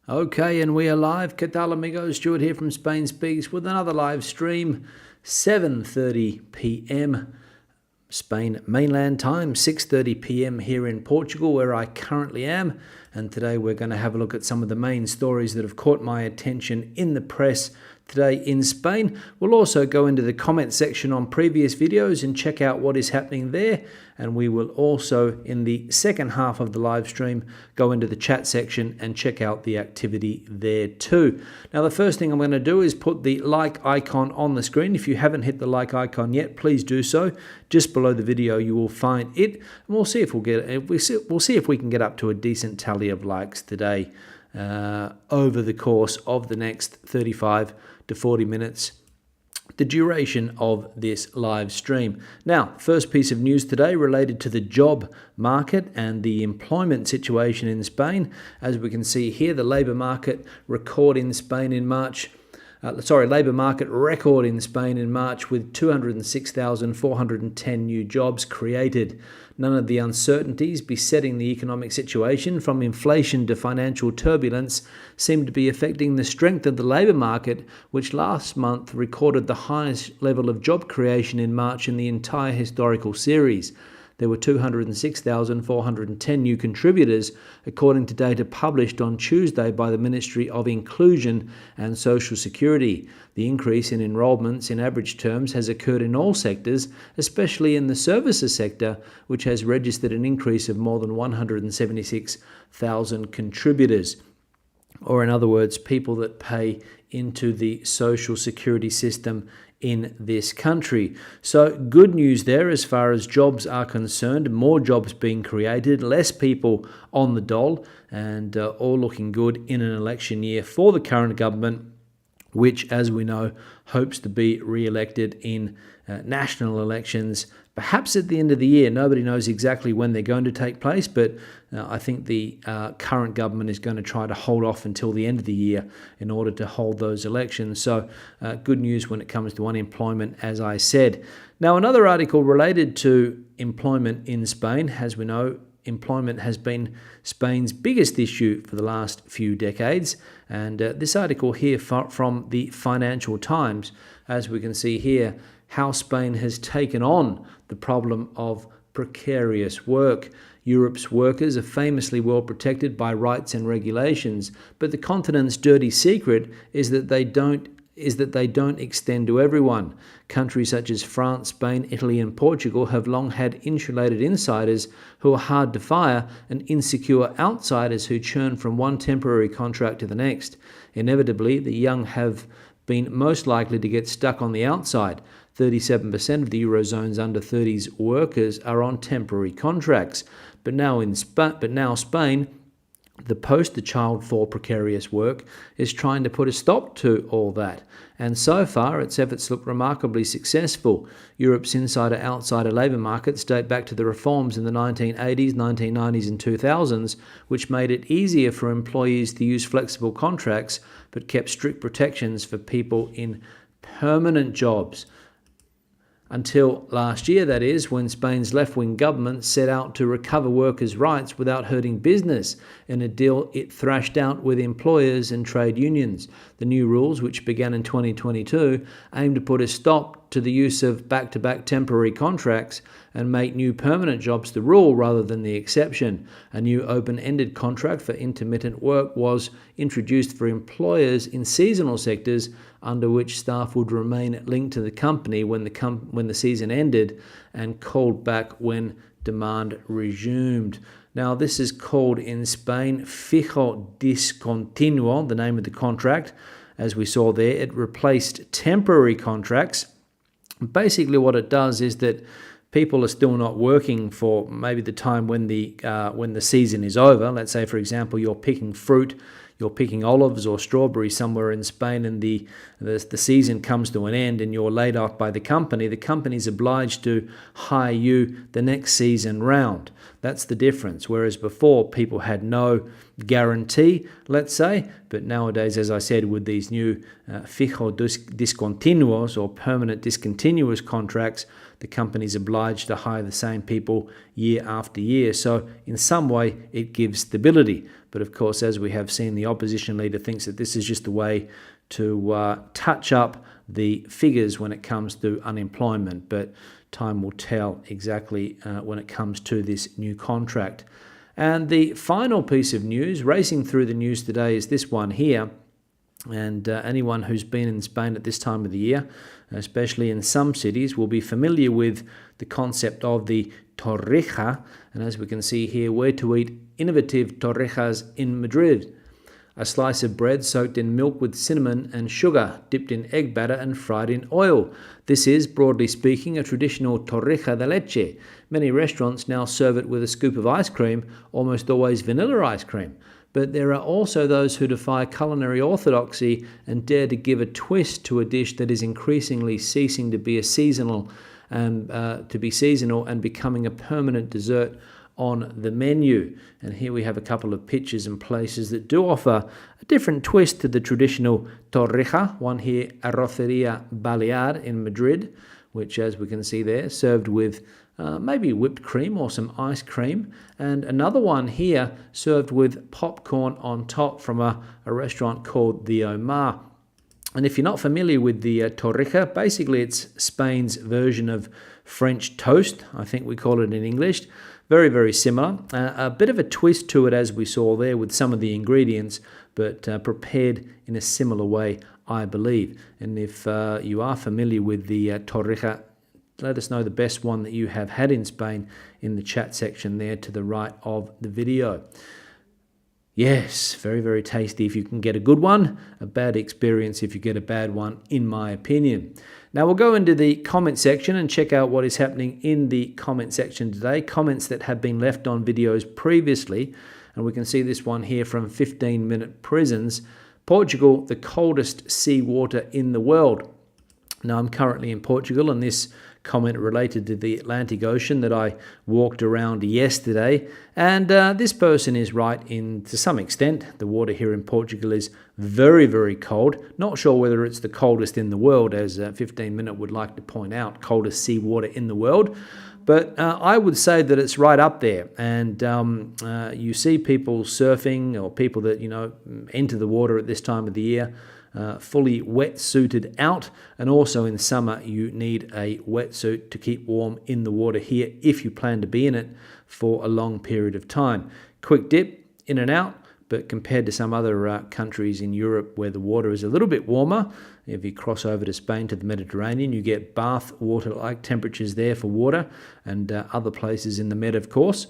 Okay, and we are live. ¿Qué tal, amigos? Stuart here from Spain Speaks with another live stream, 7:30 p.m. Spain mainland time, 6:30 p.m. here in Portugal, where I currently am. And today we're going to have a look at some of the main stories that have caught my attention in the press today in Spain. We'll also go into the comment section on previous videos and check out what is happening there. And we will also, in the second half of the live stream, go into the chat section and check out the activity there too. Now, the first thing I'm going to do is put the like icon on the screen. If you haven't hit the like icon yet, please do so. Just below the video, you will find it. And we'll see if we can get up to a decent tally of likes today over the course of the next 35 to 40 minutes, the duration of this live stream. Now, first piece of news today related to the job market and the employment situation in Spain. As we can see here, the labour market record in Spain in March. Labour market record in Spain in March with 206,410 new jobs created. None of the uncertainties besetting the economic situation, from inflation to financial turbulence, seem to be affecting the strength of the labour market, which last month recorded the highest level of job creation in March in the entire historical series. There were 206,410 new contributors, according to data published on Tuesday by the Ministry of Inclusion and Social Security. The increase in enrolments in average terms has occurred in all sectors, especially in the services sector, which has registered an increase of more than 176,000 contributors. Or in other words, people that pay into the social security system in this country. So good news there as far as jobs are concerned, more jobs being created, less people on the dole, and all looking good in an election year for the current government, which, as we know, hopes to be re-elected in national elections, perhaps at the end of the year. Nobody knows exactly when they're going to take place, but I think the current government is going to try to hold off until the end of the year in order to hold those elections. So good news when it comes to unemployment, as I said. Now, another article related to employment in Spain. As we know, employment has been Spain's biggest issue for the last few decades. And this article here from the Financial Times, as we can see here, how Spain has taken on the problem of precarious work. Europe's workers are famously well protected by rights and regulations, but the continent's dirty secret is that they don't extend to everyone. Countries such as France, Spain, Italy, and Portugal have long had insulated insiders who are hard to fire and insecure outsiders who churn from one temporary contract to the next. Inevitably, the young have been most likely to get stuck on the outside. 37% of the Eurozone's under-30s workers are on temporary contracts. But now Spain, the poster child for precarious work, is trying to put a stop to all that. And so far, its efforts look remarkably successful. Europe's insider-outsider labour markets date back to the reforms in the 1980s, 1990s and 2000s, which made it easier for employees to use flexible contracts, but kept strict protections for people in permanent jobs. Until last year, that is, when Spain's left-wing government set out to recover workers' rights without hurting business in a deal it thrashed out with employers and trade unions. The new rules, which began in 2022, aim to put a stop to the use of back-to-back temporary contracts and make new permanent jobs the rule rather than the exception. A new open-ended contract for intermittent work was introduced for employers in seasonal sectors, under which staff would remain linked to the company when the season ended and called back when demand resumed. Now, this is called in Spain fijo discontinuo, the name of the contract. As we saw there, it replaced temporary contracts. Basically, what it does is that people are still not working for maybe the time when the season is over. Let's say, for example, you're picking fruit, you're picking olives or strawberries somewhere in Spain, and the season comes to an end and you're laid off by the company. The company's obliged to hire you the next season round. That's the difference. Whereas before, people had no guarantee, let's say, but nowadays, as I said, with these new fijo discontinuos or permanent discontinuous contracts, the company's obliged to hire the same people year after year. So in some way, it gives stability. But of course, as we have seen, the opposition leader thinks that this is just a way to touch up the figures when it comes to unemployment. But time will tell exactly when it comes to this new contract. And the final piece of news, racing through the news today, is this one here. And anyone who's been in Spain at this time of the year, especially in some cities, will be familiar with the concept of the Torrija. And as we can see here, where to eat innovative torrijas in Madrid. A slice of bread soaked in milk with cinnamon and sugar, dipped in egg batter and fried in oil. This is, broadly speaking, a traditional torrija de leche. Many restaurants now serve it with a scoop of ice cream, almost always vanilla ice cream. But there are also those who defy culinary orthodoxy and dare to give a twist to a dish that is increasingly ceasing to be seasonal and becoming a permanent dessert on the menu. And here we have a couple of pictures and places that do offer a different twist to the traditional torrija. One here, Arroceria Balear in Madrid, which, as we can see there, served with maybe whipped cream or some ice cream. And another one here served with popcorn on top from a restaurant called the Omar. And if you're not familiar with the torrija, basically it's Spain's version of French toast, I think we call it in English. Very, very similar. A bit of a twist to it, as we saw there, with some of the ingredients, but prepared in a similar way, I believe. And if you are familiar with the torrija, let us know the best one that you have had in Spain in the chat section there to the right of the video. Yes, very, very tasty if you can get a good one. A bad experience if you get a bad one, in my opinion. Now we'll go into the comment section and check out what is happening in the comment section today. Comments that have been left on videos previously. And we can see this one here from 15-Minute Prisons. Portugal, the coldest seawater in the world. Now I'm currently in Portugal, and this comment related to the Atlantic Ocean that I walked around yesterday. And this person is right to some extent. The water here in Portugal is very, very cold. Not sure whether it's the coldest in the world, as 15-Minute would like to point out, coldest seawater in the world. But I would say that it's right up there. And you see people surfing, or people that, enter the water at this time of the year, fully wetsuited out. And also in summer, you need a wetsuit to keep warm in the water here if you plan to be in it for a long period of time. Quick dip, in and out. But compared to some other countries in Europe where the water is a little bit warmer, if you cross over to Spain to the Mediterranean, you get bath water-like temperatures there for water, and other places in the Med, of course.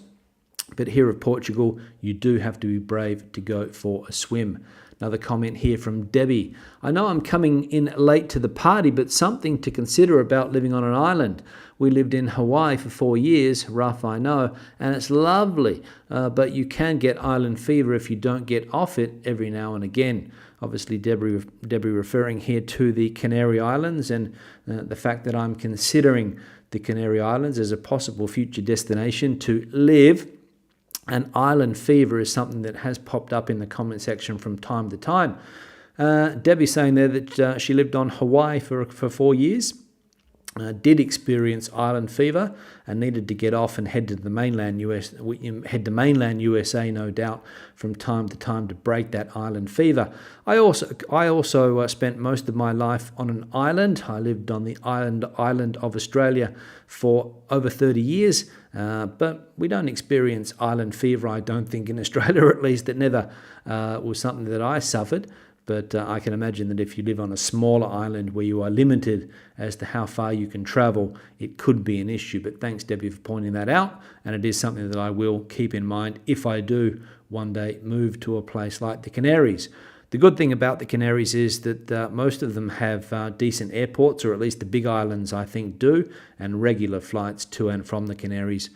But here at Portugal, you do have to be brave to go for a swim. Another comment here from Debbie. I know I'm coming in late to the party, but something to consider about living on an island. We lived in Hawaii for 4 years, rough I know, and it's lovely, but you can get island fever if you don't get off it every now and again. Obviously, Debbie referring here to the Canary Islands, and the fact that I'm considering the Canary Islands as a possible future destination to live. And island fever is something that has popped up in the comment section from time to time. Debbie saying there that she lived on Hawaii for 4 years, did experience island fever, and needed to get off and head to the mainland USA, no doubt, from time to time to break that island fever. I also spent most of my life on an island. I lived on the island of Australia for over 30 years, but we don't experience island fever, I don't think, in Australia. At least it never was something that I suffered. But I can imagine that if you live on a smaller island where you are limited as to how far you can travel, it could be an issue. But thanks, Debbie, for pointing that out. And it is something that I will keep in mind if I do one day move to a place like the Canaries. The good thing about the Canaries is that most of them have decent airports, or at least the big islands, I think, do, and regular flights to and from the Canaries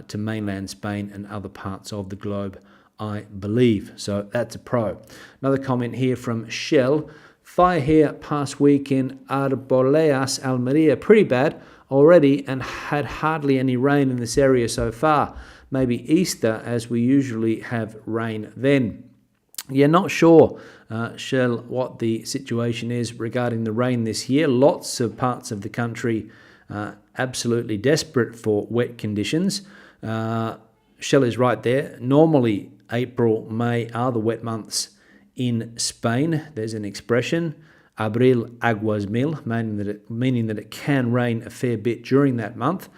to mainland Spain and other parts of the globe, I believe. So that's a pro. Another comment here from Shell. Fire here past week in Arboleas, Almeria. Pretty bad already, and had hardly any rain in this area so far. Maybe Easter, as we usually have rain then. Yeah, not sure, Shell, what the situation is regarding the rain this year. Lots of parts of the country absolutely desperate for wet conditions. Shell is right there. Normally, April, May are the wet months in Spain. There's an expression, abril aguas mil, meaning that it can rain a fair bit during that month.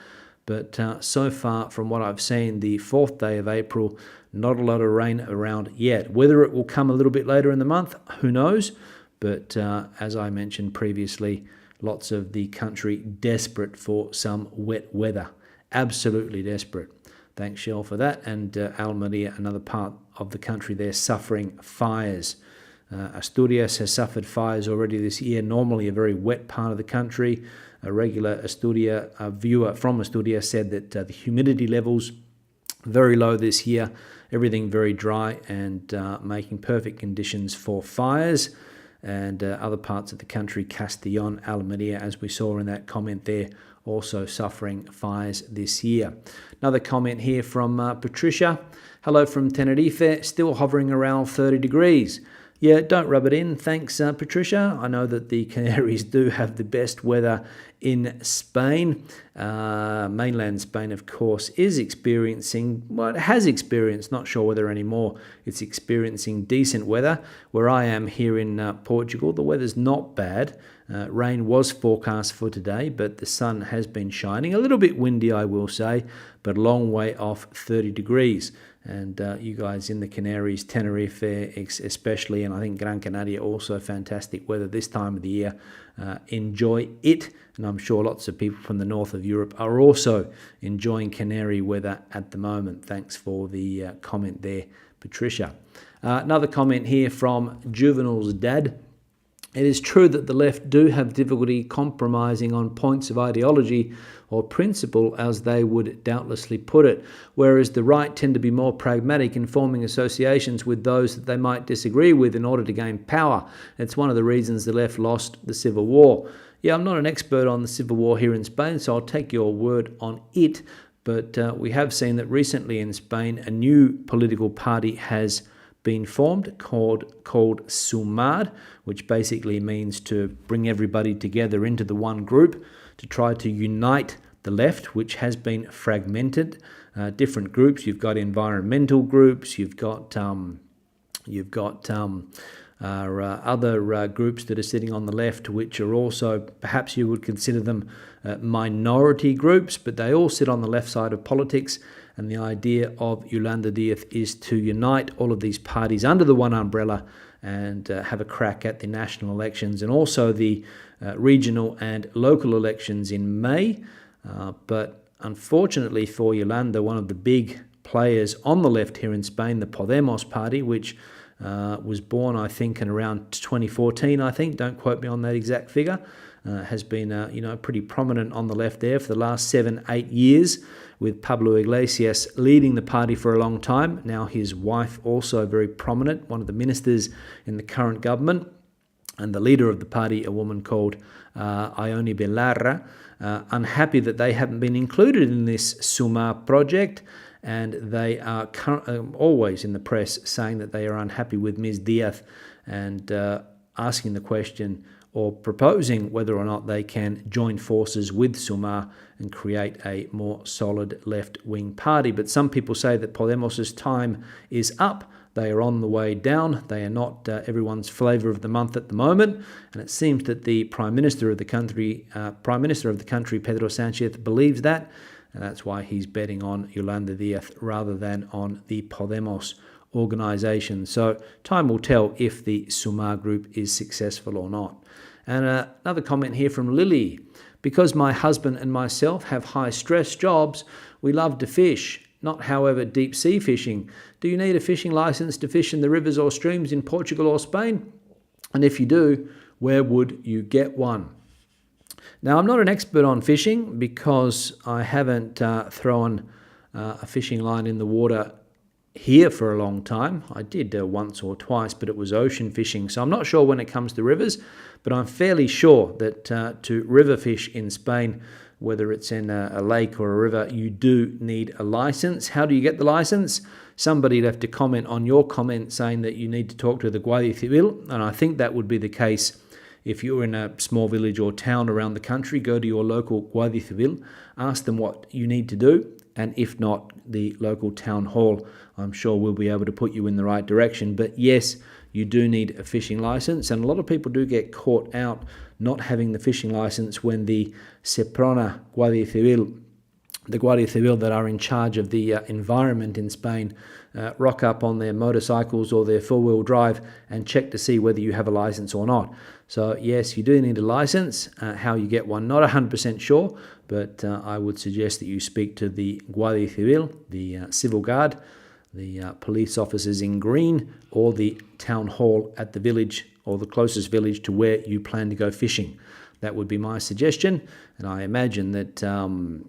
But so far, from what I've seen, the 4th day of April, not a lot of rain around yet. Whether it will come a little bit later in the month, who knows? But as I mentioned previously, lots of the country desperate for some wet weather. Absolutely desperate. Thanks, Shell, for that. And Almeria, another part of the country there, suffering fires. Asturias has suffered fires already this year, normally a very wet part of the country. A regular viewer from Asturias said that the humidity levels very low this year, everything very dry and making perfect conditions for fires. And other parts of the country, Castellón, Almeria, as we saw in that comment there, also suffering fires this year. Another comment here from Patricia. Hello from Tenerife, still hovering around 30 degrees. Yeah, don't rub it in. Thanks, Patricia. I know that the Canaries do have the best weather in Spain. Mainland Spain, of course, is experiencing, well, it has experienced, not sure whether anymore, it's experiencing decent weather. Where I am here in Portugal, the weather's not bad. Rain was forecast for today, but the sun has been shining. A little bit windy, I will say, but a long way off 30 degrees. And you guys in the Canaries, Tenerife especially, and I think Gran Canaria also, fantastic weather this time of the year. Enjoy it. And I'm sure lots of people from the north of Europe are also enjoying Canary weather at the moment. Thanks for the comment there, Patricia. Another comment here from Juvenal's dad. It is true that the left do have difficulty compromising on points of ideology or principle, as they would doubtlessly put it, whereas the right tend to be more pragmatic in forming associations with those that they might disagree with in order to gain power. It's one of the reasons the left lost the Civil War. Yeah, I'm not an expert on the Civil War here in Spain, so I'll take your word on it, but we have seen that recently in Spain a new political party has been formed called Sumar, which basically means to bring everybody together into the one group to try to unite the left, which has been fragmented. Different groups. You've got environmental groups. You've got other groups that are sitting on the left, which are also, perhaps you would consider them minority groups, but they all sit on the left side of politics. And the idea of Yolanda Díaz is to unite all of these parties under the one umbrella and have a crack at the national elections and also the regional and local elections in May. But unfortunately for Yolanda, one of the big players on the left here in Spain, the Podemos party, which was born, I think, in around 2014, I think, don't quote me on that exact figure, has been pretty prominent on the left there for the last 7-8 years, with Pablo Iglesias leading the party for a long time. Now his wife also very prominent, one of the ministers in the current government, and the leader of the party, a woman called Ione Belarra, unhappy that they haven't been included in this Sumar project, and they are always in the press saying that they are unhappy with Ms. Díaz and asking the question or proposing whether or not they can join forces with Sumar and create a more solid left-wing party. But some people say that Podemos's time is up. They are on the way down. They are not everyone's flavour of the month at the moment. And it seems that the Prime Minister of the country, Pedro Sánchez, believes that. And that's why he's betting on Yolanda Díaz rather than on the Podemos organisation. So time will tell if the Sumar group is successful or not. And another comment here from Lily. Because my husband and myself have high-stress jobs, we love to fish, not, however, deep-sea fishing. Do you need a fishing licence to fish in the rivers or streams in Portugal or Spain? And if you do, where would you get one? Now, I'm not an expert on fishing because I haven't thrown a fishing line in the water here for a long time. I did once or twice, but it was ocean fishing. So I'm not sure when it comes to rivers, but I'm fairly sure that to river fish in Spain, whether it's in a lake or a river, you do need a license. How do you get the license? Somebody'd have to comment on your comment saying that you need to talk to the Guardia Civil, and I think that would be the case if you're in a small village or town around the country. Go to your local Guardia Civil, ask them what you need to do, and if not, the local town hall, I'm sure we'll be able to put you in the right direction. But yes, you do need a fishing license, and a lot of people do get caught out not having the fishing license when the Seprona Guardia Civil, the Guardia Civil that are in charge of the environment in Spain, rock up on their motorcycles or their four-wheel drive and check to see whether you have a license or not. So yes, you do need a license. How you get one, not 100% sure, but I would suggest that you speak to the Guardia Civil, the civil guard, the police officers in green, or the town hall at the village or the closest village to where you plan to go fishing. That would be my suggestion, and I imagine that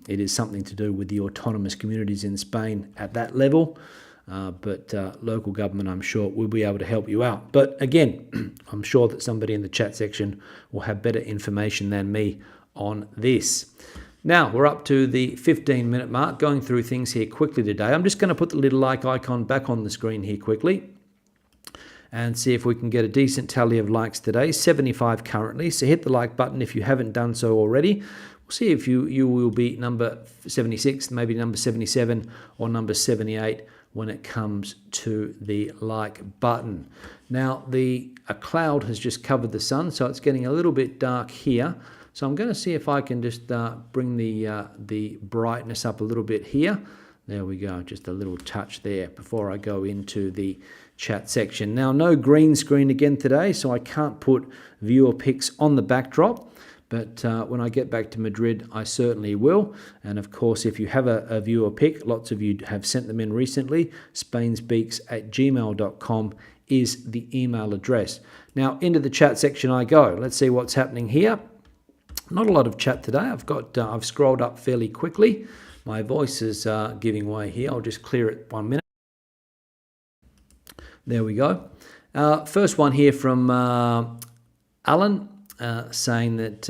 it is something to do with the autonomous communities in Spain at that level, but local government, I'm sure, will be able to help you out. But again, I'm sure that somebody in the chat section will have better information than me on this. Now, we're up to the 15-minute mark, going through things here quickly today. I'm just going to put the little like icon back on the screen here quickly and see if we can get a decent tally of likes today. 75 currently, so hit the like button if you haven't done so already. We'll see if you will be number 76, maybe number 77, or number 78 when it comes to the like button. Now, a cloud has just covered the sun, so it's getting a little bit dark here. So I'm going to see if I can just bring the brightness up a little bit here. There we go, just a little touch there before I go into the chat section. Now, no green screen again today, so I can't put viewer pics on the backdrop. But when I get back to Madrid, I certainly will. And of course, if you have a viewer pic, lots of you have sent them in recently, spainspeaks@gmail.com is the email address. Now, into the chat section I go. Let's see what's happening here. Not a lot of chat today. I've scrolled up fairly quickly. My voice is giving way here. I'll just clear it 1 minute. There we go. First one here from Alan, saying that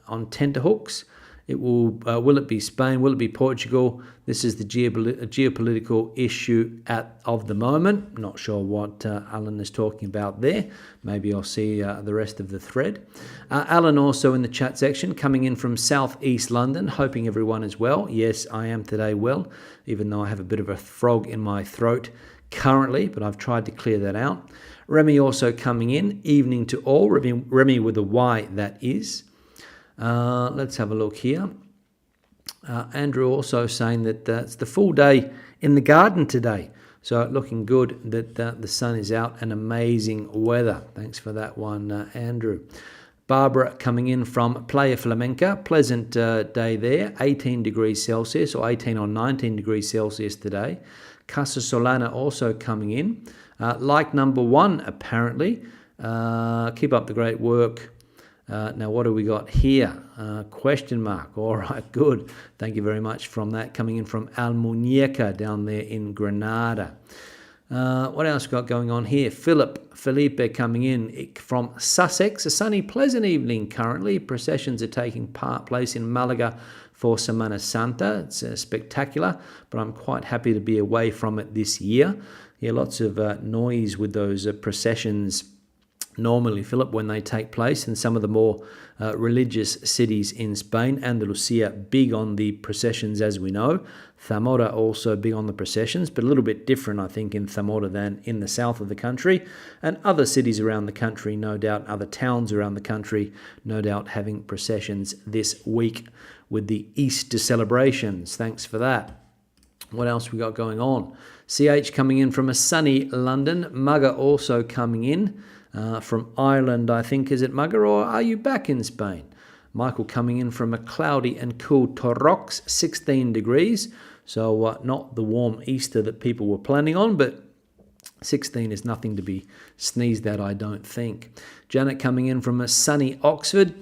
on tenterhooks, will it be Spain? Will it be Portugal? This is the geopolitical issue of the moment. Not sure what Alan is talking about there. Maybe I'll see the rest of the thread. Alan also in the chat section, coming in from Southeast London, hoping everyone is well. Yes, I am today well, even though I have a bit of a frog in my throat currently, but I've tried to clear that out. Remy also coming in, evening to all. Remy with a Y, that is. Let's have a look here. Andrew also saying that it's the full day in the garden today. So looking good that the sun is out and amazing weather. Thanks for that one, Andrew. Barbara coming in from Playa Flamenca. Pleasant day there. 18 degrees Celsius or 18 or 19 degrees Celsius today. Casa Solana also coming in. Like number 1, apparently. Keep up the great work. Now, what do we got here? Question mark. All right, good. Thank you very much from that. Coming in from Almuñeca down there in Granada. What else we got going on here? Felipe coming in from Sussex. A sunny, pleasant evening currently. Processions are taking place in Malaga for Semana Santa. It's spectacular, but I'm quite happy to be away from it this year. Yeah, lots of noise with those processions normally, Philip, when they take place in some of the more religious cities in Spain. Andalusia, big on the processions, as we know. Zamora also big on the processions, but a little bit different, I think, in Zamora than in the south of the country. And other cities around the country, no doubt, other towns around the country, no doubt, having processions this week with the Easter celebrations. Thanks for that. What else we got going on? CH coming in from a sunny London. Mugga also coming in. From Ireland, I think. Is it Mugger, or are you back in Spain? Michael coming in from a cloudy and cool Torrijas, 16 degrees. So not the warm Easter that people were planning on, but 16 is nothing to be sneezed at, I don't think. Janet coming in from a sunny Oxford.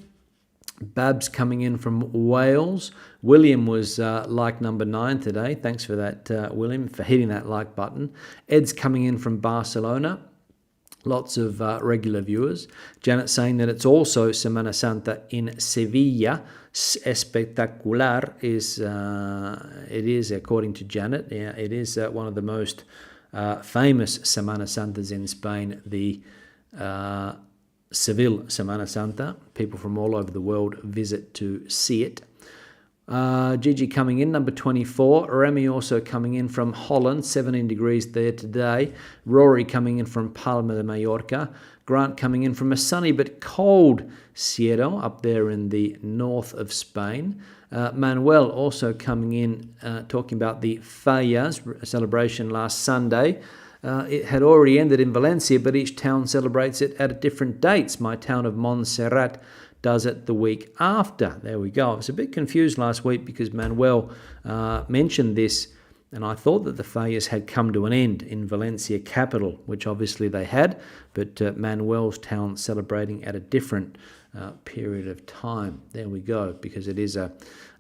Babs coming in from Wales. William was like number 9 today. Thanks for that, William, for hitting that like button. Ed's coming in from Barcelona. Lots of regular viewers. Janet saying that it's also Semana Santa in Sevilla. Espectacular is, it is, according to Janet. Yeah, it is one of the most famous Semana Santas in Spain, the Seville Semana Santa. People from all over the world visit to see it. Gigi coming in, number 24. Remy also coming in from Holland, 17 degrees there today. Rory coming in from Palma de Mallorca. Grant coming in from a sunny but cold Sierra up there in the north of Spain. Manuel also coming in, talking about the Fallas celebration last Sunday. It had already ended in Valencia, but each town celebrates it at different dates. My town of Montserrat does it the week after. There we go. I was a bit confused last week because Manuel mentioned this, and I thought that the Fallas had come to an end in Valencia capital, which obviously they had, but Manuel's town celebrating at a different period of time. There we go, because it is a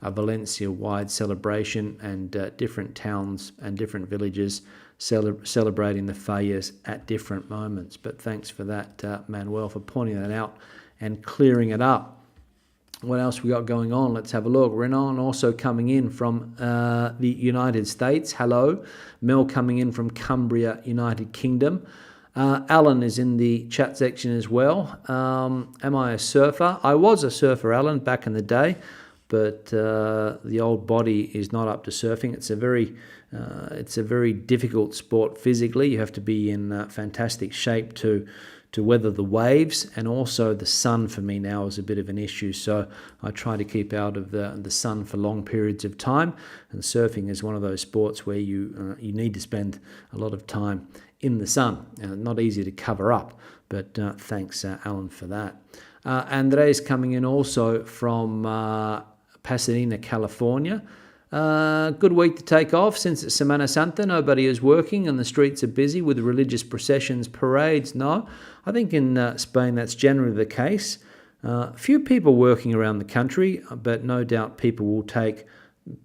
Valencia-wide celebration, and different towns and different villages celebrating the Fallas at different moments. But thanks for that, Manuel, for pointing that out and clearing it up. What else we got going on? Let's have a look. Renan also coming in from the United States. Hello. Mel coming in from Cumbria, United Kingdom. Alan is in the chat section as well. Am I a surfer? I was a surfer, Alan, back in the day, but the old body is not up to surfing. It's a very difficult sport physically. You have to be in fantastic shape to weather the waves, and also the sun for me now is a bit of an issue, so I try to keep out of the sun for long periods of time, and surfing is one of those sports where you need to spend a lot of time in the sun. Not easy to cover up, but thanks, Alan, for that. Andres coming in also from Pasadena, California. Good week to take off since it's Semana Santa. Nobody is working and the streets are busy with religious processions, parades. No, I think in Spain that's generally the case. Few people working around the country, but no doubt people will take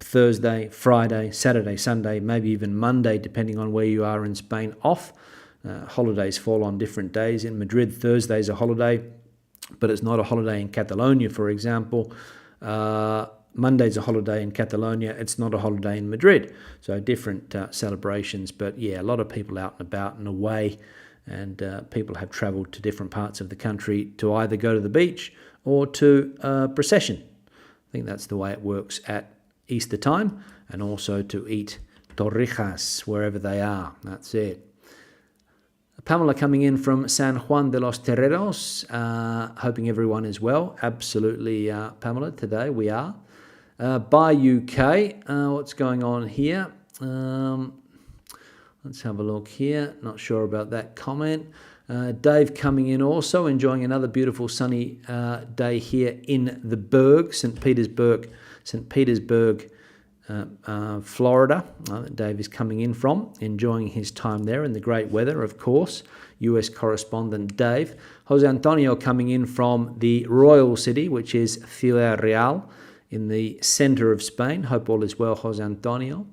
Thursday, Friday, Saturday, Sunday, maybe even Monday, depending on where you are in Spain, off. Holidays fall on different days. In Madrid, Thursday's a holiday, but it's not a holiday in Catalonia, for example. Monday's a holiday in Catalonia. It's not a holiday in Madrid. So different celebrations. But yeah, a lot of people out and about and away, and people have travelled to different parts of the country to either go to the beach or to a procession. I think that's the way it works at Easter time, and also to eat torrijas wherever they are. That's it. Pamela coming in from San Juan de los Terreros, hoping everyone is well. Absolutely, Pamela, today we are. By UK, what's going on here? Let's have a look here. Not sure about that comment. Dave coming in also, enjoying another beautiful sunny day here in the Berg, St. Petersburg, Florida. Dave is coming in from, enjoying his time there in the great weather, of course. US correspondent Dave. Jose Antonio coming in from the royal city, which is Ciudad Real, in the centre of Spain. Hope all is well, Jose Antonio.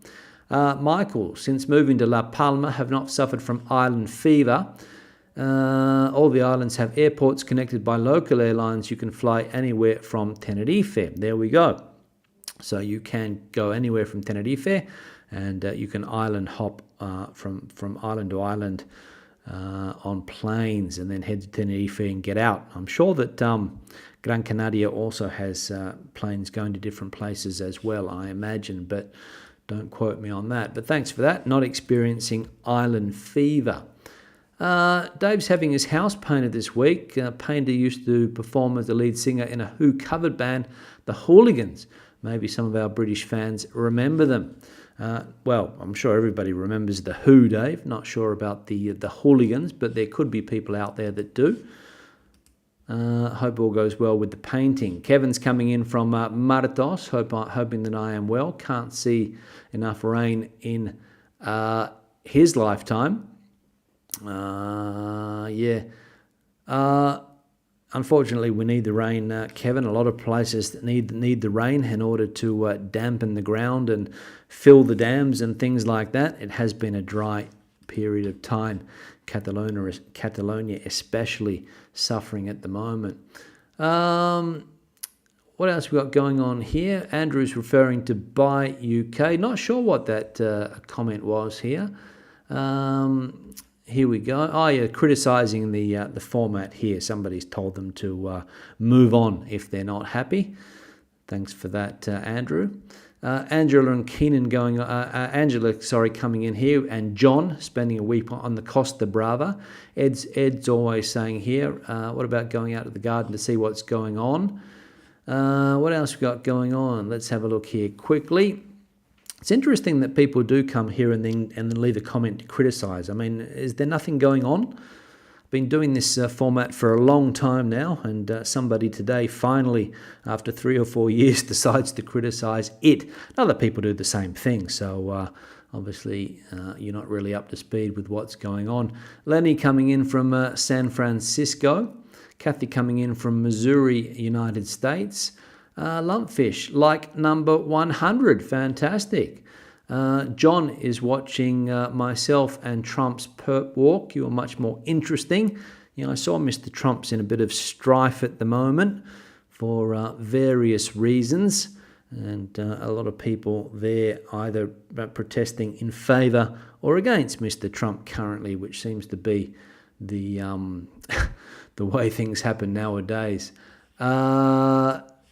Michael, since moving to La Palma, have not suffered from island fever. All the islands have airports connected by local airlines. You can fly anywhere from Tenerife. There we go. So you can go anywhere from Tenerife, and you can island hop from island to island on planes, and then head to Tenerife and get out. I'm sure that Gran Canaria also has planes going to different places as well, I imagine, but don't quote me on that. But thanks for that. Not experiencing island fever. Dave's having his house painted this week. Painter used to perform as the lead singer in a Who covered band, The Hooligans. Maybe some of our British fans remember them. Well, I'm sure everybody remembers The Who, Dave. Not sure about the Hooligans, but there could be people out there that do. Hope all goes well with the painting. Kevin's coming in from Martos, hoping that I am well. Can't see enough rain in his lifetime. Unfortunately, we need the rain, Kevin. A lot of places that need the rain in order to dampen the ground and fill the dams and things like that. It has been a dry period of time. Catalonia especially suffering at the moment. What else we got going on here? Andrew's referring to By UK. Not sure what that comment was here. Here we go. Oh, yeah, criticising the format here. Somebody's told them to move on if they're not happy. Thanks for that, Andrew. Angela and Keenan coming in here, and John spending a week on the Costa Brava. Ed's always saying here, what about going out to the garden to see what's going on? What else we got going on? Let's have a look here quickly. It's interesting that people do come here and then leave a comment to criticise. I mean, is there nothing going on? Been doing this format for a long time now, and somebody today finally, after 3 or 4 years, decides to criticise it. Other people do the same thing, so obviously you're not really up to speed with what's going on. Lenny coming in from San Francisco. Kathy coming in from Missouri, United States. Lumpfish, like number 100, fantastic. John is watching myself and Trump's perp walk. You are much more interesting. I saw Mr. Trump's in a bit of strife at the moment for various reasons, and a lot of people there either protesting in favour or against Mr. Trump currently, which seems to be the the way things happen nowadays.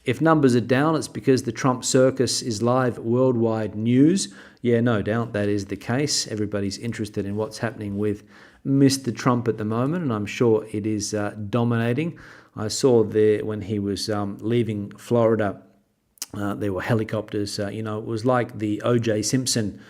If numbers are down, it's because the Trump circus is live worldwide news. Yeah, no doubt that is the case. Everybody's interested in what's happening with Mr. Trump at the moment, and I'm sure it is dominating. I saw there when he was leaving Florida, there were helicopters. It was like the O.J. Simpson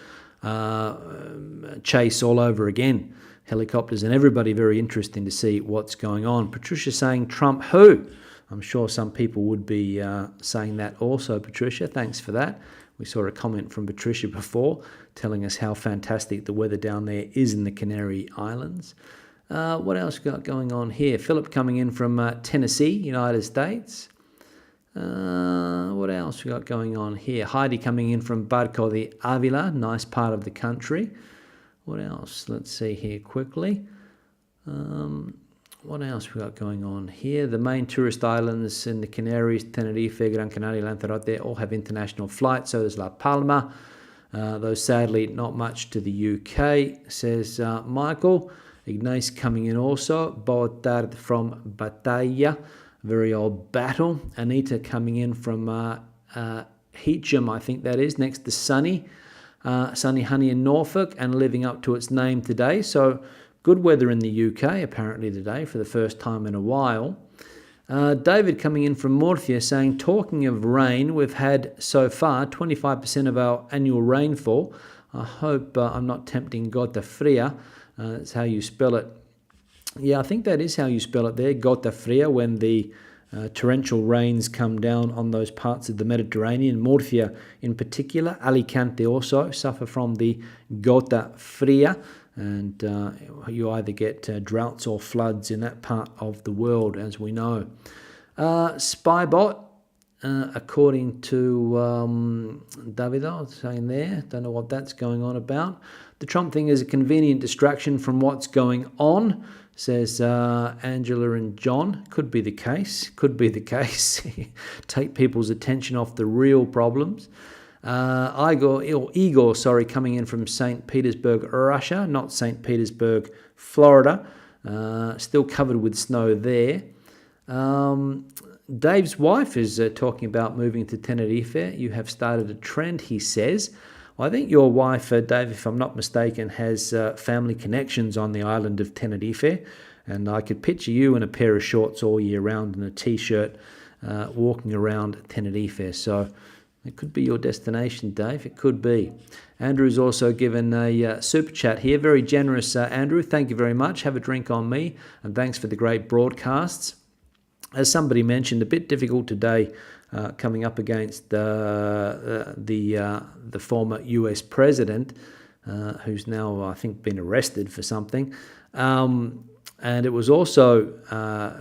chase all over again. Helicopters, and everybody very interesting to see what's going on. Patricia saying, Trump who? I'm sure some people would be saying that also, Patricia. Thanks for that. We saw a comment from Patricia before telling us how fantastic the weather down there is in the Canary Islands. What else got going on here? Philip coming in from Tennessee, United States. What else we got going on here? Heidi coming in from Barco de Avila, nice part of the country. What else? Let's see here quickly. What else we got going on here? The main tourist islands in the Canaries, Tenerife, Gran Canaria, Lanzarote, all have international flights. So does La Palma. Though sadly not much to the UK, says Michael. Ignace coming in also. Boa tarde from Batalla, very old battle. Anita coming in from Heacham, I think that is, next to Sunny. Sunny Honey in Norfolk, and living up to its name today. So good weather in the UK apparently today for the first time in a while. David coming in from Murcia saying, talking of rain, we've had so far 25% of our annual rainfall. I hope I'm not tempting Gota Fria. That's how you spell it. Yeah, I think that is how you spell it there, Gota Fria, when the torrential rains come down on those parts of the Mediterranean. Murcia in particular, Alicante also suffer from the Gota Fria, and you either get droughts or floods in that part of the world, as we know. Spybot, according to Davido, saying there, don't know what that's going on about. The Trump thing is a convenient distraction from what's going on, says Angela and John. Could be the case. Take people's attention off the real problems. Igor, coming in from St. Petersburg, Russia, not St. Petersburg, Florida. Still covered with snow there. Dave's wife is talking about moving to Tenerife. You have started a trend, he says. Well, I think your wife, Dave, if I'm not mistaken, has family connections on the island of Tenerife. And I could picture you in a pair of shorts all year round and a T-shirt walking around Tenerife. So it could be your destination, Dave. It could be. Andrew's also given a super chat here. Very generous, Andrew. Thank you very much. Have a drink on me. And thanks for the great broadcasts. As somebody mentioned, a bit difficult today coming up against the former US president, who's now, I think, been arrested for something. And it was also,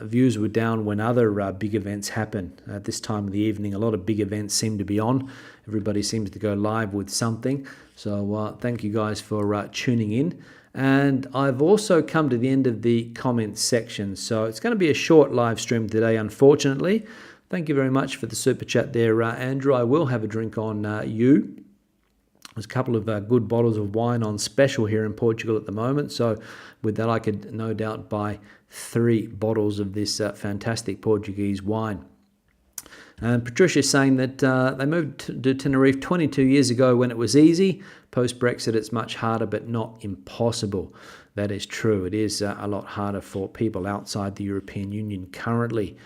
views were down when other big events happen at this time of the evening. A lot of big events seem to be on. Everybody seems to go live with something. So thank you guys for tuning in. And I've also come to the end of the comments section. So it's going to be a short live stream today, unfortunately. Thank you very much for the super chat there, Andrew. I will have a drink on you. There's a couple of good bottles of wine on special here in Portugal at the moment. So with that, I could no doubt buy 3 bottles of this fantastic Portuguese wine. And Patricia's saying that they moved to Tenerife 22 years ago when it was easy. Post-Brexit, it's much harder, but not impossible. That is true. It is a lot harder for people outside the European Union currently,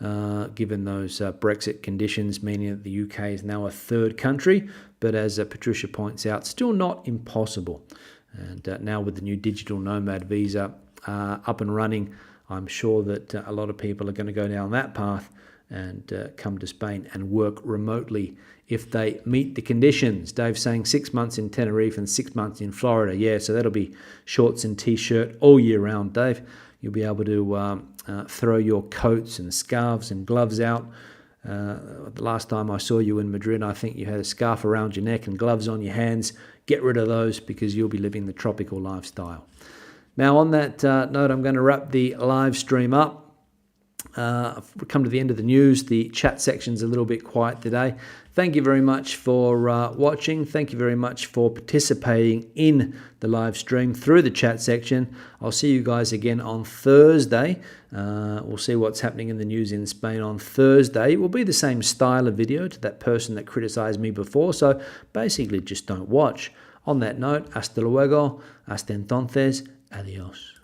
given those Brexit conditions, meaning that the UK is now a third country. But as Patricia points out, still not impossible. And now with the new digital nomad visa up and running, I'm sure that a lot of people are going to go down that path and come to Spain and work remotely if they meet the conditions. Dave's saying 6 months in Tenerife and 6 months in Florida. Yeah, so that'll be shorts and T-shirt all year round, Dave. You'll be able to throw your coats and scarves and gloves out. The last time I saw you in Madrid, I think you had a scarf around your neck and gloves on your hands. Get rid of those because you'll be living the tropical lifestyle. Now, on that note, I'm going to wrap the live stream up. We've come to the end of the news. The chat section's a little bit quiet today. Thank you very much for watching. Thank you very much for participating in the live stream through the chat section. I'll see you guys again on Thursday. We'll see what's happening in the news in Spain on Thursday. It will be the same style of video to that person that criticized me before. So basically just don't watch. On that note, hasta luego, hasta entonces, adios.